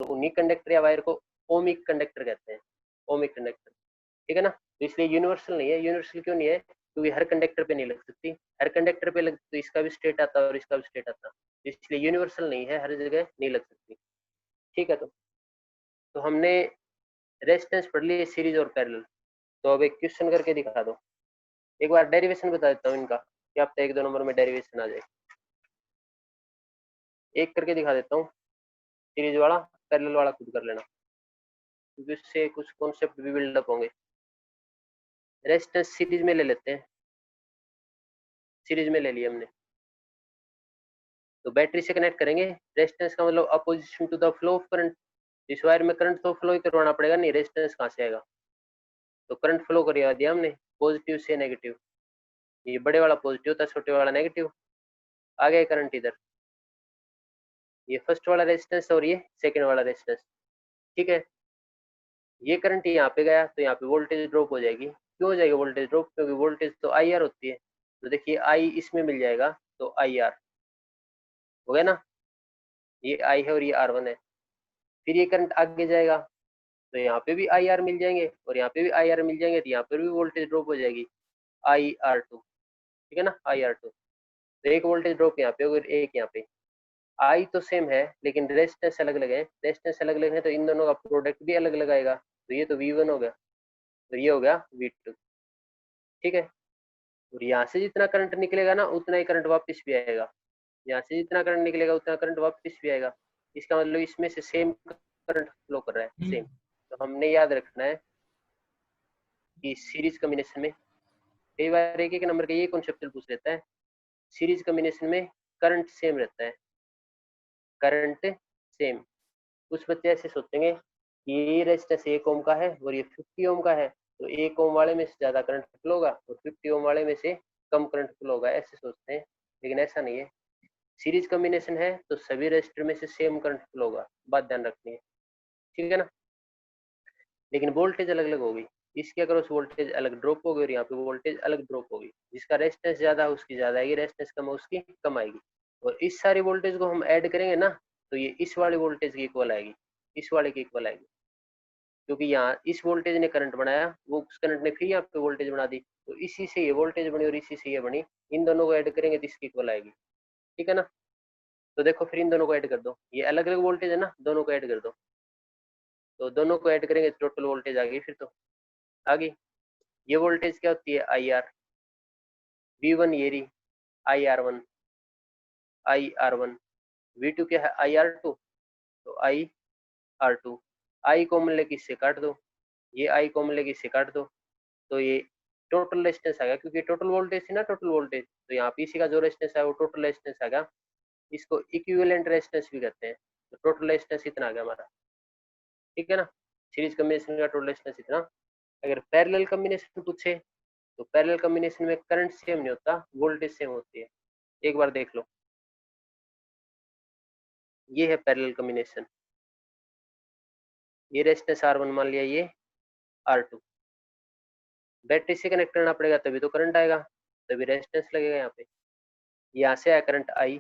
तो उन्हीं कंडक्टर या वायर को ओमिक कंडक्टर कहते हैं, ओमिक कंडक्टर, ठीक है ना। तो इसलिए यूनिवर्सल नहीं है। यूनिवर्सल क्यों नहीं है? क्योंकि हर कंडक्टर पे नहीं लग सकती, हर कंडक्टर पे लग तो इसका भी स्टेट आता और इसका भी स्टेट आता, इसलिए यूनिवर्सल नहीं है, हर जगह नहीं लग सकती, ठीक है। तो हमने रेजिस्टेंस पढ़ ली, सीरीज और पैरेलल। तो अब एक क्वेश्चन करके दिखा दो, एक बार डेरिवेशन बता देता हूँ इनका, क्या आपका 1-2 नंबर में डेरिवेशन आ जाए। एक करके दिखा देता हूँ, सीरीज वाला, पैरेलल वाला खुद कर लेना, क्योंकि उससे कुछ कॉन्सेप्ट भी बिल्डअप होंगे। रेजिस्टेंस सीरीज में ले लेते हैं, सीरीज में ले लिया हमने, तो बैटरी से कनेक्ट करेंगे। रेजिस्टेंस का मतलब opposition to the flow of current. इस वायर में करंट तो फ्लो ही करवाना पड़ेगा, नहीं रेजिस्टेंस कहाँ से आएगा। तो करंट फ्लो करवा दिया हमने, पॉजिटिव से नेगेटिव, ये बड़े वाला पॉजिटिव था, छोटे वाला नेगेटिव, आ गया करंट इधर, ये फर्स्ट वाला रेजिस्टेंस और ये सेकंड वाला रेजिस्टेंस, ठीक है। ये करंट यहाँ पे गया तो यहाँ पे वोल्टेज ड्रॉप हो जाएगी। क्यों हो जाएगी वोल्टेज ड्रॉप? क्योंकि वोल्टेज तो आई आर होती है। तो देखिए आई इसमें मिल जाएगा तो आई आर हो गया ना, ये आई है और ये आर वन है। फिर ये करंट आगे जाएगा तो यहाँ पे भी आई आर मिल जाएंगे और यहाँ पे भी आई आर मिल जाएंगे, तो यहाँ पर भी वोल्टेज ड्रॉप हो जाएगी आई आर टू, ठीक है ना, आई आर टू। तो एक वोल्टेज ड्रॉप यहाँ पे और एक यहाँ पे। आई तो सेम है लेकिन रेजिस्टेंस अलग अलग है, रेजिस्टेंस अलग अलग है तो इन दोनों का प्रोडक्ट भी अलग अलग आएगा। तो ये तो V1 हो गया, तो ये हो गया V2, ठीक है। और यहाँ से जितना करंट निकलेगा ना उतना ही करंट वापस भी आएगा, यहाँ से जितना करंट निकलेगा उतना करंट वापस भी आएगा। इसका मतलब इसमें से सेम करंट फ्लो कर रहा है, सेम। तो हमने याद रखना है कि सीरीज कॉम्बिनेशन में कई बार एक नंबर का ये कॉन्सेप्ट पूछ लेता है, सीरीज कॉम्बिनेशन में करंट सेम रहता है, करंट सेम। कुछ बच्चे ऐसे सोचेंगे कि ये रेजिस्टेंस 1 ओम का है और ये 50 ओम का है, तो 1 ओम वाले में से ज्यादा करंट फ्लो होगा और 50 ओम वाले में से कम करंट फ्लो होगा, ऐसे सोचते हैं। लेकिन ऐसा नहीं है, सीरीज कॉम्बिनेशन है तो सभी रेजिस्टर में से सेम करंट फ्लो होगा, बात ध्यान रखनी है, ठीक है ना। लेकिन वोल्टेज अलग अलग होगी, इसके अक्रॉस वोल्टेज अलग ड्रॉप होगी और यहाँ पे वोल्टेज अलग ड्रॉप होगी। जिसका रेजिस्टेंस ज्यादा है उसकी ज्यादा आएगी, रेजिस्टेंस कम है उसकी कम आएगी। और इस सारी वोल्टेज को हम ऐड करेंगे ना तो ये इस वाली वोल्टेज की इक्वल आएगी, इस वाले की इक्वल आएगी। क्योंकि यहाँ इस वोल्टेज ने करंट बनाया, वो उस करंट ने फिर यहाँ पे वोल्टेज बना दी, तो इसी से ये वोल्टेज बनी और इसी से ये बनी। इन दोनों को ऐड करेंगे तो इसकी इक्वल आएगी, ठीक है ना। तो देखो फिर इन दोनों को ऐड कर दो, ये अलग अलग वोल्टेज है ना, दोनों को ऐड कर दो, तो दोनों को ऐड करेंगे तो टोटल वोल्टेज आ गई। फिर तो आ गई। ये वोल्टेज क्या होती है? I are. V1 ये रही I R one, I R one. V2 क्या है? आई आर टू, तो I R two. I common लेके इससे काट दो, ये आई कॉमन लेके इससे काट दो, तो ये टोटल रेजिस्टेंस आ गया। क्योंकि टोटल वोल्टेज थी ना, टोटल वोल्टेज, तो यहाँ पे इसी का जो रेजिस्टेंस है वो टोटल रेजिस्टेंस आ गया। इसको इक्विवेलेंट रेजिस्टेंस भी कहते हैं। तो टोटल रेजिस्टेंस इतना आ गया हमारा, ठीक है ना। सीरीज कॉम्बिनेशन का टोटल रेजिस्टेंस इतना। अगर पैरेलल कॉम्बिनेशन पूछे तो पैरेलल कॉम्बिनेशन में करंट सेम नहीं होता, वोल्टेज सेम होती है। एक बार देख लो, ये है पैरेलल कॉम्बिनेशन, ये रेजिस्टेंस R1 मान लिया, ये R2। बैटरी से कनेक्ट करना पड़ेगा तभी तो करंट आएगा, तभी रेजिस्टेंस लगेगा। यहाँ पे यहाँ से आया करंट I,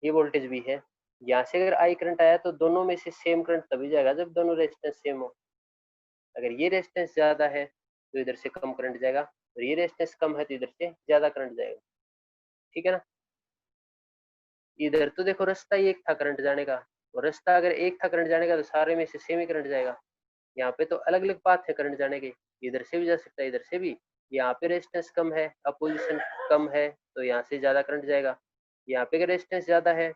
ये वोल्टेज भी है। यहाँ से अगर I करंट आया तो दोनों में से सेम करंट तभी जाएगा जब दोनों रेजिस्टेंस सेम हो। अगर ये रेजिस्टेंस ज्यादा है तो इधर से कम करंट जाएगा, और ये रेजिस्टेंस कम है तो इधर से ज्यादा करंट जाएगा, ठीक है ना। इधर तो देखो रास्ता ही एक था करंट जाने का, और रास्ता अगर एक था करंट जाने का तो सारे में से सेम ही करंट जाएगा। यहाँ पे तो अलग अलग पाथ है करंट जाने के, इधर से भी जा सकता है इधर से भी। यहाँ पे रेजिस्टेंस कम है, अपोजिशन कम है, तो यहाँ से ज्यादा करंट जाएगा। यहाँ पे अगर रेजिस्टेंस ज्यादा है,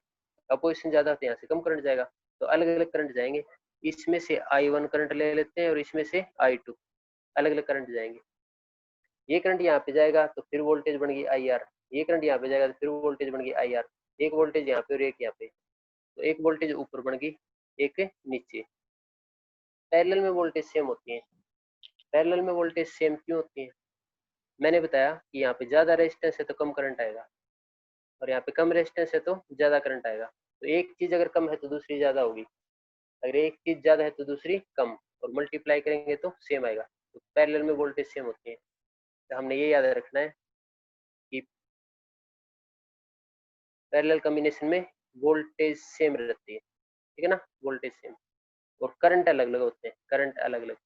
अपोजिशन ज्यादा, तो यहाँ से कम करंट जाएगा। तो अलग अलग करंट जाएंगे। इसमें से I1 करंट ले लेते हैं और इसमें से I2, अलग अलग करंट जाएंगे। ये करंट यहाँ पे जाएगा तो फिर वोल्टेज बन गई आई आर, ये करंट यहाँ पे जाएगा तो फिर वोल्टेज बन गई आई आर। एक वोल्टेज यहाँ पे और एक यहाँ पे, तो एक वोल्टेज ऊपर बन गई, एक नीचे। पैरेलल में वोल्टेज सेम होती है। पैरेलल में वोल्टेज सेम क्यों होती है? मैंने बताया कि यहाँ पे ज्यादा रेजिस्टेंस है तो कम करंट आएगा, और यहाँ पे कम रेजिस्टेंस है तो ज्यादा करंट आएगा। तो एक चीज अगर कम है तो दूसरी ज्यादा होगी, अगर एक चीज ज्यादा है तो दूसरी कम, और मल्टीप्लाई करेंगे तो सेम आएगा। तो पैरेलल में वोल्टेज सेम होती है। तो हमने ये याद रखना है कि पैरेलल कॉम्बिनेशन में वोल्टेज सेम रहती है, ठीक है ना, वोल्टेज सेम, और करंट अलग अलग होते हैं, करंट अलग अलग।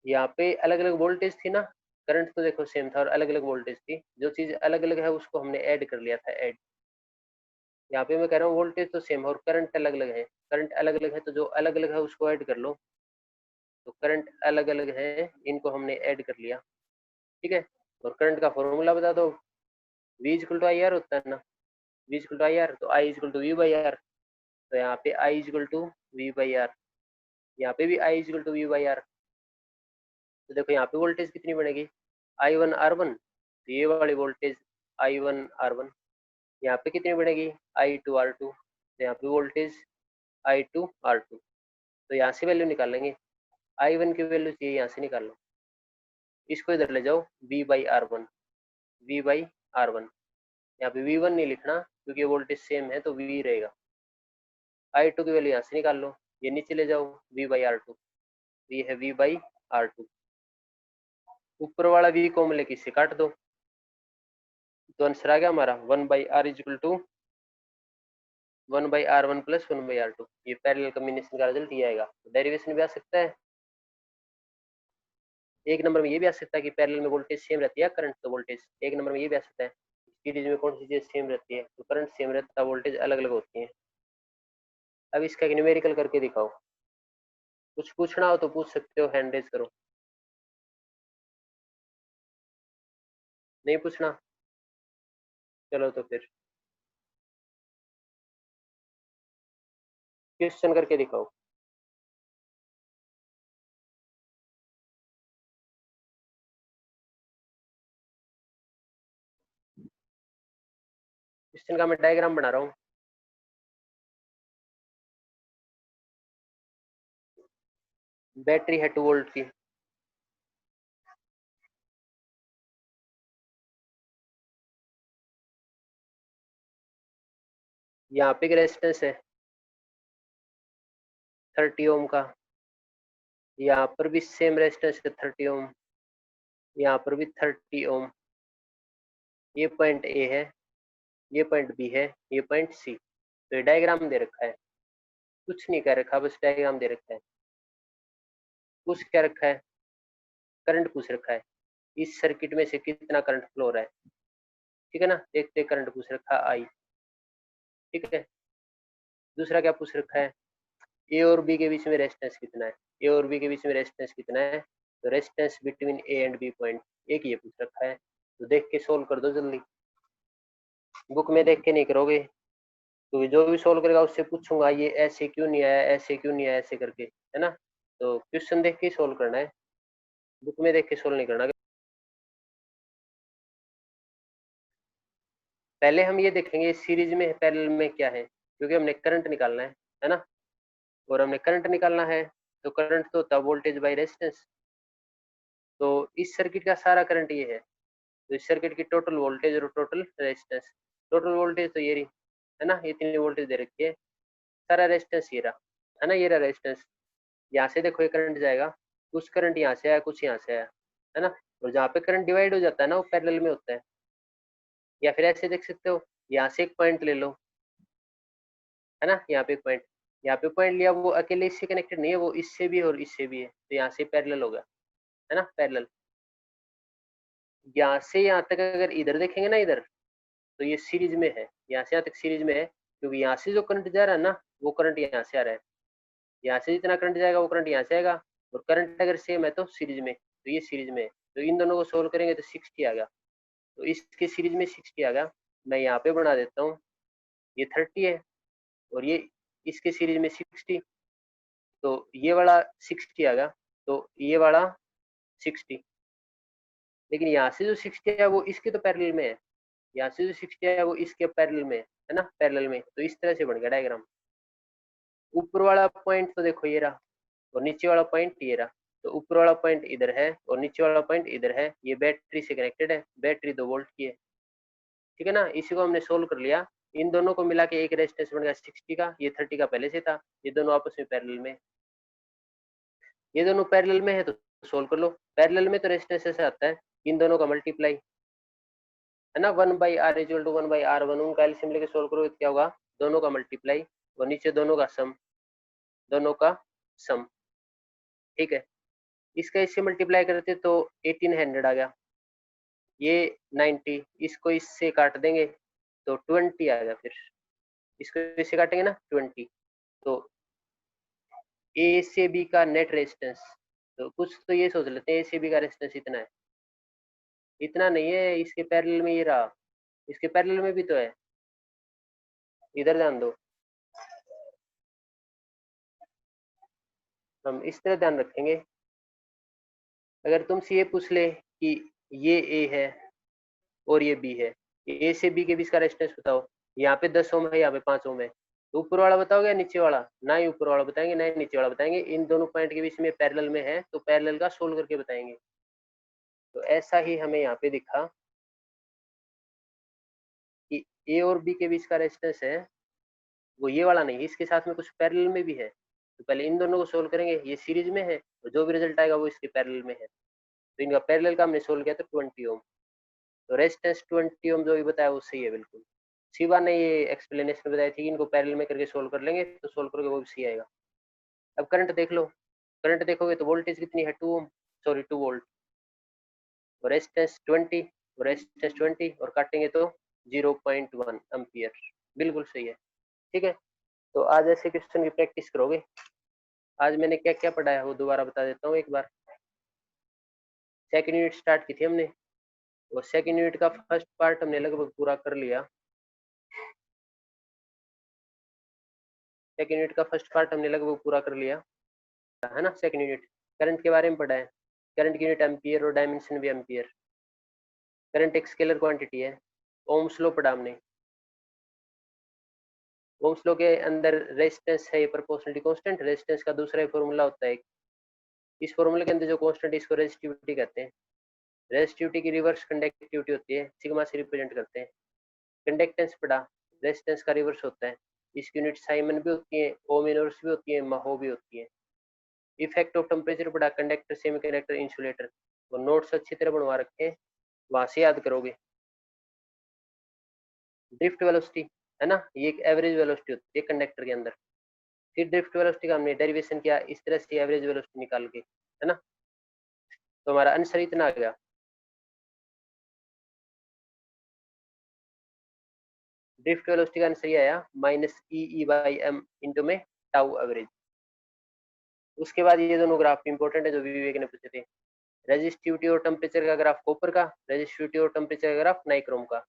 यहाँ पे अलग अलग वोल्टेज थी ना, करंट तो देखो सेम था और अलग अलग वोल्टेज थी, जो चीज अलग अलग है उसको हमने ऐड कर लिया था, ऐड। यहाँ पे मैं कह रहा हूँ वोल्टेज तो सेम है और करंट अलग अलग है, करंट अलग अलग है तो जो अलग अलग है उसको ऐड कर लो, तो करंट अलग अलग है इनको हमने ऐड कर लिया, ठीक है। और करंट का फॉर्मूला बता दो, V equal to I R होता है ना, V equal to I R, तो I equal to V by R, तो यहाँ पे I equal to V by R, यहाँ पे भी I equal to V by R. तो देखो यहाँ पे वोल्टेज कितनी बनेगी, I1 R1, तो ये वाली वोल्टेज I1 R1, यहाँ पे कितनी बनेगी I2 R2, तो यहाँ पे वोल्टेज I2 R2। तो यहाँ से वैल्यू निकाल लेंगे, I1 की वैल्यू चाहिए, यहाँ से निकाल लो, इसको इधर ले जाओ, V by R1, V by R1, यहाँ पे V1 नहीं लिखना क्योंकि वोल्टेज सेम है तो V रहेगा। I2 की वैल्यू यहाँ से निकाल लो, ये नीचे ले जाओ, V बाई R2, ये है V बाई R2, ऊपर वाला V कॉमन लेके इससे काट दो, तो आंसर आ गया हमारा 1/R equal to 1/R1 plus 1/R2, ये पैरेलल कॉम्बिनेशन का रिजल्ट ये आएगा। तो डेरिवेशन भी आ सकता है, एक नंबर में ये भी आ सकता है कि पैरेलल में वोल्टेज सेम रहती है, करंट तो वोल्टेज, एक नंबर में ये भी आ सकता है सीरीज में कौन सी चीज सेम रहती है, तो करंट सेम रहता है, वोल्टेज अलग अलग होती है। अब इसका एक न्यूमेरिकल करके दिखाओ, कुछ पूछना हो तो पूछ सकते हो, हैंड रेज करो, नहीं पूछना, चलो तो फिर क्वेश्चन करके दिखाओ। क्वेश्चन का मैं डायग्राम बना रहा हूँ, बैटरी है 2 वोल्ट की, यहाँ पे रेजिस्टेंस है 30 ओम का, यहाँ पर भी सेम रेजिस्टेंस है 30 ओम, यहाँ पर भी 30 ओम, ये पॉइंट ए है, ये पॉइंट बी है, ये पॉइंट सी। तो ये डायग्राम दे रखा है, कुछ नहीं कर रखा, बस डायग्राम दे रखा है। कुछ क्या रखा है, करंट पूछ रखा है, इस सर्किट में से कितना करंट फ्लो हो रहा है, ठीक है ना, देखते करंट पूछ रखा है आई, ठीक है। दूसरा क्या पूछ रखा है, ए और बी के बीच में रेजिस्टेंस कितना है, ए और बी के बीच में रेजिस्टेंस कितना है, तो resistance between A and B point, एक ये पूछ रखा है। तो देख के सोल्व कर दो जल्दी, बुक में देख के नहीं करोगे, तो जो भी सोल्व करेगा उससे पूछूंगा ये ऐसे क्यों नहीं आया, ऐसे क्यों नहीं आया, ऐसे करके, है ना। तो क्वेश्चन देख के सोल्व करना है, बुक में देख के सोल्व नहीं करना। पहले हम ये देखेंगे सीरीज में पैरेलल में क्या है, क्योंकि हमने करंट निकालना है ना, और हमने करंट निकालना है, तो करंट तो होता है वोल्टेज बाई रेजिस्टेंस। तो इस सर्किट का सारा करंट ये है, तो इस सर्किट की टोटल वोल्टेज और टोटल रेजिस्टेंस, टोटल वोल्टेज तो ये रही, है ना, इतनी वोल्टेज दे रखी है, सारा रेजिस्टेंस ये रहा, है ना, ये रहा रेजिस्टेंस। यहाँ से देखो ये करंट जाएगा, कुछ करंट यहाँ से आया, कुछ यहाँ से आया, है ना, और जहाँ पे करंट डिवाइड हो जाता है ना वो पैरेलल में होता है। या फिर ऐसे देख सकते हो, यहाँ से एक पॉइंट ले लो, है ना, यहाँ पे एक पॉइंट, यहाँ पे पॉइंट लिया, वो अकेले इससे कनेक्टेड नहीं है, वो इससे भी है और इससे भी है, तो यहाँ से पैरेलल होगा, है ना, पैरेलल। यहाँ से यहाँ तक अगर इधर देखेंगे ना, इधर, तो ये सीरीज में है, यहाँ से यहाँ तक सीरीज में है, क्योंकि यहाँ से जो करंट जा रहा है ना वो करंट यहाँ से आ रहा है, यहाँ से जितना करंट जाएगा वो करंट यहाँ से आएगा, और करंट अगर सेम है तो सीरीज में, तो ये सीरीज में है, तो इन दोनों को सोल्व करेंगे तो 60 आ गया, तो इसके सीरीज में 60 आ गया। मैं यहाँ पे बना देता हूँ, ये 30 है और ये इसके सीरीज में 60, तो ये वाला 60 आ गया, तो ये वाला 60, लेकिन यहाँ से जो 60 है वो इसके तो पैरेलल में है, यहाँ से जो 60 है वो इसके पैरेलल में है ना, पैरेलल में, तो इस तरह से बन गया डायग्राम। ऊपर वाला पॉइंट तो देखो ये रहा, और नीचे वाला पॉइंट ये रहा, तो ऊपर वाला पॉइंट इधर है और नीचे वाला पॉइंट इधर है, ये बैटरी से कनेक्टेड है, बैटरी 2 वोल्ट की है, ठीक है ना, इसी को हमने सोल्व कर लिया। इन दोनों को मिला के एक रेजिस्टेंस बन गया 60 का, ये 30 का पहले से था, ये दोनों आपस में पैरेलल में, ये दोनों पैरेलल में है तो सोल्व कर लो। पैरेलल में तो रेजिस्टेंस ऐसे आता है इन दोनों का मल्टीप्लाई, है ना, 1/r इक्वल टू 1/r1, उनका एलसीएम लेके सोल्व करोगे तो क्या होगा, दोनों का मल्टीप्लाई और नीचे दोनों का सम, दोनों का सम, ठीक है। इसका इससे मल्टीप्लाई करते तो 1800 आ गया, ये 90, इसको इससे काट देंगे तो 20 आ गया, फिर इसको इससे काटेंगे ना 20, तो ए से बी का नेट रेजिस्टेंस, तो कुछ तो ये सोच लेते हैं, ए से बी का रेजिस्टेंस इतना है, इतना नहीं है, इसके पैरेलल में ये रहा, इसके पैरेलल में भी तो है, इधर ध्यान दो, हम इस तरह ध्यान रखेंगे। अगर तुमसे ये पूछ ले कि ये ए है और ये बी है, ए से बी के बीच का रेजिस्टेंस बताओ, यहाँ पे 10 ओम है, यहाँ पे 5 ओम है, तो ऊपर वाला बताओगे या नीचे वाला, ना ही ऊपर वाला बताएंगे ना ही नीचे वाला बताएंगे, इन दोनों पॉइंट के बीच में पैरेलल में है तो पैरेलल का सोल्व करके बताएंगे। तो ऐसा ही हमें यहाँ पे दिखा कि ए और बी के बीच का रेजिस्टेंस है वो ये वाला नहीं, इसके साथ में कुछ पैरेलल में भी है, तो पहले इन दोनों को सोल्व करेंगे, ये सीरीज में है तो जो भी रिजल्ट आएगा वो इसके पैरेलल में है, तो इनका पैरेलल का हमने सोल्व किया तो 20 ओम, तो रेजिस्टेंस 20 ओम जो भी बताया वो सही है बिल्कुल। शिवा ने ये एक्सप्लेनेशन बताई थी कि इनको पैरेलल में करके सोल्व कर लेंगे तो सोल्व करोगे वो भी सही आएगा। अब करंट देख लो, करंट देखोगे तो वोल्टेज कितनी है 2 ओम, सॉरी 2 वोल्ट, और रेजिस्टेंस 20, और रेजिस्टेंस 20 और काटेंगे तो 0.1 एम्पियर, बिल्कुल सही है, ठीक है। तो आज ऐसे क्वेश्चन की प्रैक्टिस करोगे। आज मैंने क्या क्या पढ़ा है वो दोबारा बता देता हूँ एक बार। सेकंड यूनिट स्टार्ट की थी हमने, और सेकंड यूनिट का फर्स्ट पार्ट हमने लगभग पूरा कर लिया, सेकंड यूनिट का फर्स्ट पार्ट हमने लगभग पूरा कर लिया, है ना। सेकंड यूनिट करंट के बारे में पढ़ा है, करंट की यूनिट एम्पियर और डायमेंशन भी एम्पियर, करंट एक स्केलर क्वांटिटी है, ओम्स लॉ पढ़ा हमने, ओम्स लॉ के अंदर रेजिस्टेंस है ये प्रोपोर्शनलिटी कांस्टेंट, रेजिस्टेंस का दूसरा फॉर्मूला होता है, इस फॉर्मूले के अंदर जो कांस्टेंट इसको रेजिस्टिविटी कहते हैं, रेजिस्टिविटी की रिवर्स कंडक्टिविटी होती है, सिग्मा से रिप्रेजेंट करते हैं। कंडक्टेंस पढ़ा, रेजिस्टेंस का रिवर्स होता है, इसकी यूनिट साइमन भी होती है, ओम इनवर्स भी होती है, महो भी होती है। इफेक्ट ऑफ टेम्परेचर पढ़ा, कंडक्टर सेमीकंडक्टर इंसुलेटर, वो नोट्स अच्छी तरह बनवा रखे हैं, वहां से याद करोगे। ड्रिफ्ट वेलोसिटी है ना, ये एक एवरेज वेलोसिटी होती है कंडक्टर के अंदर, फिर ड्रिफ्ट वेलोसिटी का हमने डेरिवेशन किया इस तरह से एवरेज वेलोसिटी निकाल के, है ना। तो हमारा आंसर इतना आ गया, ड्रिफ्ट वेलोसिटी का आंसर ये आया -e/m इंटू में टाउ एवरेज। उसके बाद ये दोनों ग्राफ इंपॉर्टेंट है जो विवेक ने पूछे थे, रेजिस्टिविटी और टेम्परेचर का ग्राफ कॉपर का, रेजिस्टिविटी और टेम्परेचर का ग्राफ नाइक्रोम का।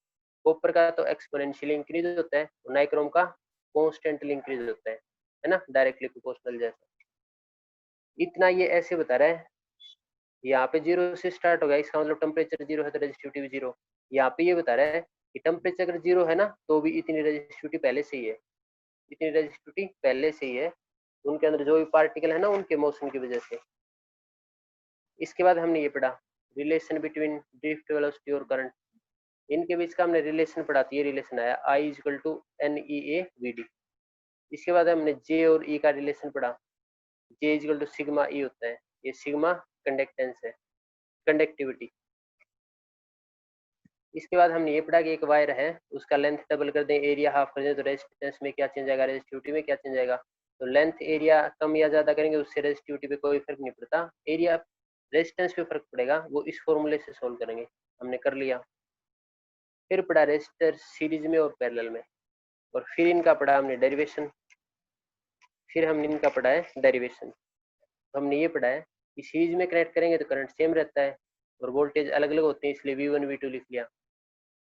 कॉपर का तो एक्सपोनेंशियली इंक्रीज होता है और नाइक्रोम का कॉन्स्टेंटली इंक्रीज होता है ना, डायरेक्टली प्रोपोर्शनल जैसा। इतना ये ऐसे बता रहा है, यहाँ पे 0 से स्टार्ट हो गया, इसका मतलब टेम्परेचर 0 है तो रेजिस्टिविटी भी 0। यहाँ पे ये बता रहा है कि टेम्परेचर अगर 0 है ना तो भी इतनी रेजिस्टिविटी पहले से ही है, इतनी रेजिस्टिविटी पहले से ही है, उनके अंदर जो भी पार्टिकल है ना उनके मोशन की वजह से। इसके बाद हमने ये पढ़ा रिलेशन बिटवीन ड्रिफ्ट वेलोसिटी और करंट, इनके बीच का हमने रिलेशन पढ़ा, ये रिलेशन आया I इक्वल टू NEA/VD। इसके बाद हमने J और E का रिलेशन पढ़ा, J equal to sigma E होता है, ये सिग्मा कंडक्टेंस है, कंडक्टिविटी। इसके बाद हमने ये पढ़ा कि एक वायर है, उसका लेंथ डबल कर दें, एरिया हाफ कर दें तो रेजिस्टेंस में क्या चेंज आएगा, रेजिस्टिविटी में क्या चेंज आएगा। तो लेंथ एरिया कम या ज्यादा करेंगे उससे रेजिस्टिविटी पे कोई फर्क नहीं पड़ता, एरिया रेजिस्टेंस पे फर्क पड़ेगा, वो इस फॉर्मूले से सोल्व करेंगे, हमने कर लिया। फिर पढ़ा रेजिस्टर सीरीज में और पैरेलल में, और फिर इनका पढ़ा हमने डेरिवेशन, फिर हमने इनका पढ़ा है डेरिवेशन। तो हमने ये पढ़ा है कि सीरीज में कनेक्ट करेंगे तो करंट सेम रहता है और वोल्टेज अलग अलग होते हैं, इसलिए V1 V2 लिख लिया,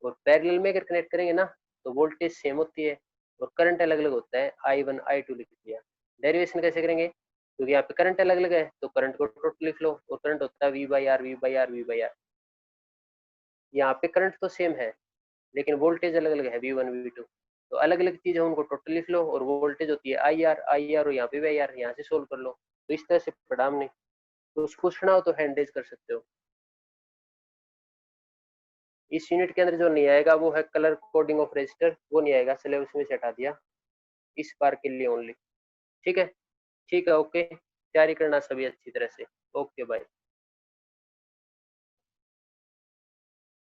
और पैरेलल में अगर कनेक्ट करेंगे ना तो वोल्टेज सेम होती है और करंट अलग अलग होता है, I1 I2 लिख लिया। डेरिवेशन कैसे करेंगे, क्योंकि यहाँ पे करंट अलग अलग है तो करंट को टोटल लिख लो, और करंट होता है V/R V/R V/R। यहाँ पे करंट तो सेम है लेकिन वोल्टेज अलग अलग है V1 V2, तो अलग अलग चीज है उनको टोटल लिख लो, और वोल्टेज होती है IR और यहाँ पे भी IR, यहाँ से सोल्व कर लो। तो इस तरह से पढ़ा हमने, तो कुछ पूछना हो तो हैंड रेज कर सकते हो। इस यूनिट के अंदर जो नहीं आएगा वो है कलर कोडिंग ऑफ रजिस्टर, वो नहीं आएगा, सिलेबस में से हटा दिया इस बार के लिए ओनली, ठीक है। ठीक है, ओके, तैयारी करना सभी अच्छी तरह से, ओके बाय।